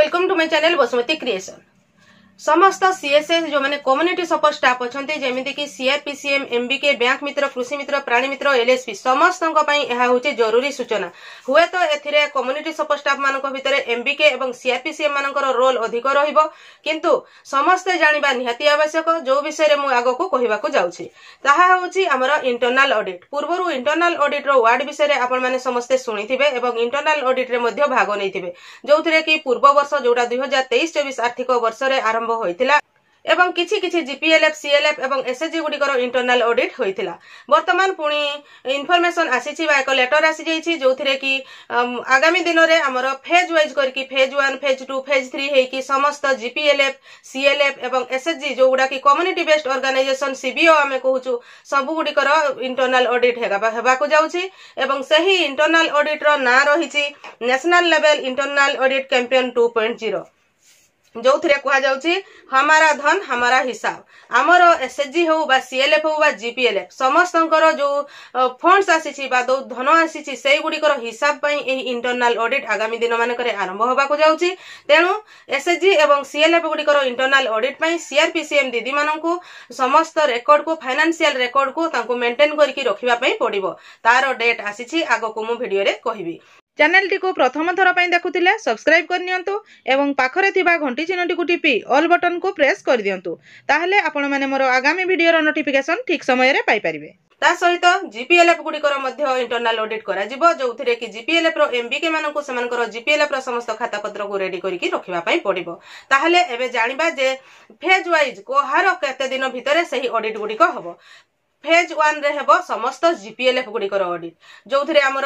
Welcome to my channel Basumati creation. समस्त CSS जो मैंने कम्युनिटी सपोर्ट स्टाफ अच्छा जमीती कि सीआरपीसीएम एमबीके बैंक मित्र कृषि मित्र प्राणी मित्र एलएसपी समस्त जरूरी सूचना हुए तो ए कम्युनिटी सपोर्ट स्टाफ मान भितर एमबीके और सीआरपीसीएम मान रोल अधिक रहिबो किंतु समस्ते जानिबा निहाती आवश्यक। जो विषय में आग को कहवाक जाउछि ताहा होछि हमर इंटरनल ऑडिट। पूर्वरु इंटरनल ऑडिट रो वार्ड विषय आपण माने समस्ते सुनिथिबे एवं इंटरनल ऑडिट रे मध्ये भाग नैथिबे जोथिरे कि पूर्व वर्ष जोटा 2023-24 आर्थिक वर्ष रे आरंभ होइतिला एवं किछि किछि जीपीएलएफ सीएलएफ एवं एसएचजी गुडिकर इंटरनल ऑडिट होइतिला। वर्तमान पुणी इन्फॉर्मेशन आसीछि बा एक लेटर आसी जाइछि जोथिरे कि आगामी दिन रे हमर फेज वाइज करके फेज 1 फेज 2 फेज 3 हे कि समस्त जीपीएलएफ सीएलएफ एवं एसएचजी जो गुडा कि कम्युनिटी बेस्ड ऑर्गेनाइजेशन सीबीओ आमे कहूछु सब गुडिकर इंटरनल ऑडिट हेबाकु जाउछि एवं सही इंटरनल ऑडिट रो ना रहिछि national level internal audit campaign 2.0 जो थे कहुच्छी हमारा धन हमारा हिसाब। आमर एसएचजी हो बा सीएलएफ हो बा जीपीएलएफ समस्त जो फंड्स आसी धन आसी से गुड़िकर हिसाब इंटरनल ऑडिट आगामी दिन मानक आरंभ होबाकु जाउछि। तेणु एसएचजी एवं सीएलएफ गुड़िकर इंटरनल ऑडिट सीआरपीसीएम दीदी मानकु समस्त रेकर्ड को फाइनेंशियल रेकर्ड को तांको मेंटेन करके रखिबा पई पड़िबो। तार डेट आसी आगको मु वीडियो रे कहिबी। चैनल टी को प्रथम थर पर देखुले सब्सक्राइब करनियंतु एवं पाखरे थिबा घंटी चिन्हटी को टिपी ऑल बटन को प्रेस कर दियंतु ताहले आपण माने मोर आगामी वीडियो रो नोटिफिकेशन ठीक समय रे पाई परिबे। ता सहित जीपीएलएफ गुड़िकर इंटरनल ऑडिट करा जिवो जोथिरे कि जीपीएलएफ रो एमबीके मानकु सेमानकर जीपीएलएफ रो समस्त खाता पत्र को रेडी करिकि रखिबा पई पड़िबो। ताहले एबे जानिबा जे फेज वाइज कोहार केते दिन भितरे सही ऑडिट गुड़िक हबो। फेज 1 रे हेबो समस्त जीपीएलएफ गुड़िकर ऑडिट जो थे आमर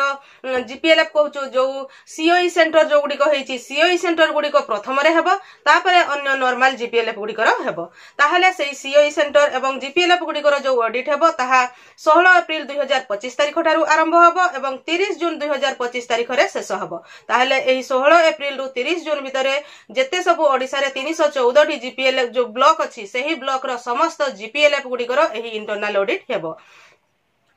जीपीएलएफ कहूँ जो सीओई सेंटर जो गुड़िक होइछि सीओई सेंटर गुड़िक प्रथम रे हेबो तापरे अन्य नॉर्मल जीपीएलएफ गुड़िकर हेबो। ताहले सेही सीओई सेंटर एवं जीपीएलएफ गुड़िकर जो ऑडिट हेबो ताहा 16 एप्रिल 2025 तारिख ठारू आरंभ हेबो एवं 30 जून 2025 तारिख रे शेष हेबो। ताहले एही 16 एप्रिल रु 30 जून भितरे जेते सब ओडिसा रे 314 टी जीपीएलएफ जो ब्लॉक अछि सेही ब्लॉक रो समस्त जीपीएलएफ गुड़िकर एही इंटरनल ऑडिट हेबो।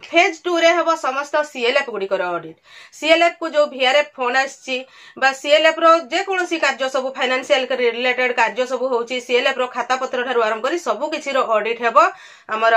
फेज 2 रे हेबो समस्त सीएलएफ गुड़िकर ऑडिट। सीएलएफ को जो वीआरएफ फंड आछि बा सीएलएफ रो जे कोनोसी कार्य सब फाइनेंशियल रिलेटेड कार्य सब होउछि सीएलएफ रो खाता पत्र ठारू आरंभ करी सब किछि रो ऑडिट हेबो हमर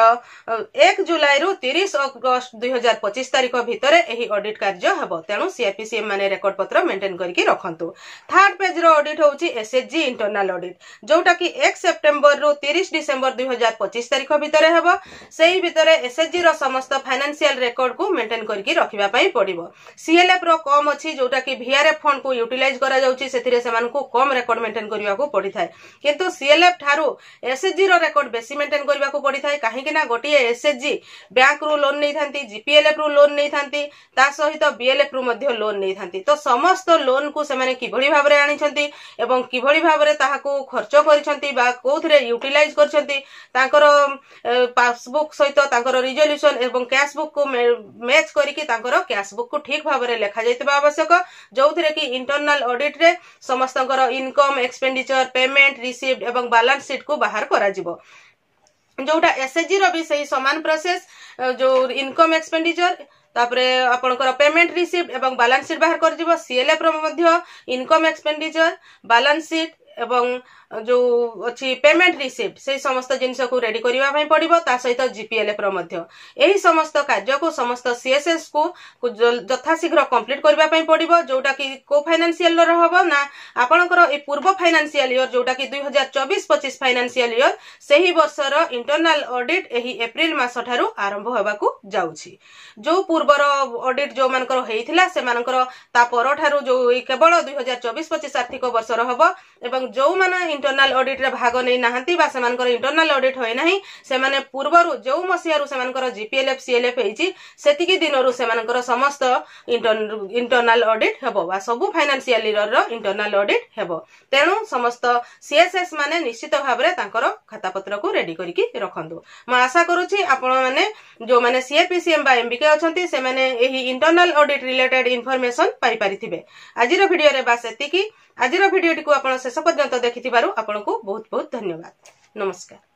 1 जुलाई रु 30 अगस्त 2025 तारिख भितरे एही ऑडिट कार्य हेबो। तेनु सीआरपीसीएम माने रेकॉर्ड पत्र मेंटेन करके रखंतु। थर्ड पेज रो ऑडिट होउछि एसएचजी इंटरनल ऑडिट जोटा कि 1 सितंबर रु 30 डिसेंबर 2025 तारिख भितरे हेबो। सेही भितरे एसएचजी रो समस्त फाइनेंशियल रेकॉर्ड को मेंटेन करके रखिबा पई पड़िबो। सीएलएफ रो कम अछि जोटा कि वीआरएफ फंड को यूटिलाइज करा जाउछि सेथिरे सेमान को कम रेकॉर्ड मेंटेन करिवा को पड़ी थाए किंतु सीएलएफ ठारू एसएचजी रो रेकॉर्ड बेसी मेंटेन करिवा को पड़ी थाए काहे कि ना गोटिए एसएचजी बैंक रू लोन नै थांती जीपीएलएफ रू लोन नै थांती ता सहित बीएलएफ रू मध्ये लोन नै थांती। तो समस्त लोन को से माने किभଳି भाबरे आनिछंती एवं किभଳି भाबरे ताहाको खर्च करिसंती बा कोथरे यूटिलाइज करछंती तांकर पासबुक सहित तांकर रिजोल्यूशन एवं कैश बुक को मैच करके कैश बुक को ठीक भाव में लेखा जाइतबा आवश्यक जो थे कि इंटरनल ऑडिट रे समस्त इनकम एक्सपेंडिचर पेमेंट रिसीव्ड एवं बैलेंस शीट को बाहर करा जिवो। जोटा एसएचजी रो भी सही समान प्रोसेस जो इनकम एक्सपेंडिचर तापरे आपनकर पेमेंट रिसीव्ड एवं बैलेंस शीट बाहर कर जिवो। सीएलएफ रो मध्य इनकम एक्सपेंडिचर बैलेंस शीट एवं जो अच्छी पेमेंट रिसीव्ड से समस्त जिनस को रेडी करिवा पई पड़िबो। ता सहित जीपीएलएफ रो मध्य एही समस्त कार्य को समस्त सीएसएस को यथाशीघ्र कंप्लीट करिवा पई पड़िबो जोटा कि को फाइनेंशियल रो हबो ना आपनकर ए पूर्व फाइनेंशियल ईयर जोटा कि 2024-25 फाइनेंशियल ईयर सेही वर्षर इंटरनल ऑडिट एही एप्रिल मास ठारू आरंभ होबाकू जाउछि। जो पूर्वर ऑडिट जो मानकर हेइथिला से मानकर ता पर ठारू जो केवल 2024-25 आर्थिक वर्ष रो हबो एवं जो माने इंटरनल ऑडिट रे भाग नै नाहंती बा सेमानकर इंटरनल ऑडिट होय नाही सेमाने पूर्वरु जो मसियारु सेमानकर जीपीएलएफ सीएलएफ हेइची सेतिकी दिनरु सेमानकर समस्त इंटरनल ऑडिट हेबो बा सब फाइनेंशियल ईयर रो इंटरनल ऑडिट हेबो। तेनु समस्त सीएसएस माने निश्चित भाव रे तांकर खाता पत्र को रेडी करिकि रखंतु। म आशा करूची आपण माने जो माने सीआरपीसीएम बा एमबीके अछंती से माने एही इंटरनल ऑडिट रिलेटेड इन्फॉर्मेशन पाई परिथिबे। आजिर वीडियो रे बस एतिकी। आजिर वीडियो टी को आपण शेष पर्यंत देखिथिबारु आपनको बहुत बहुत धन्यवाद। नमस्कार।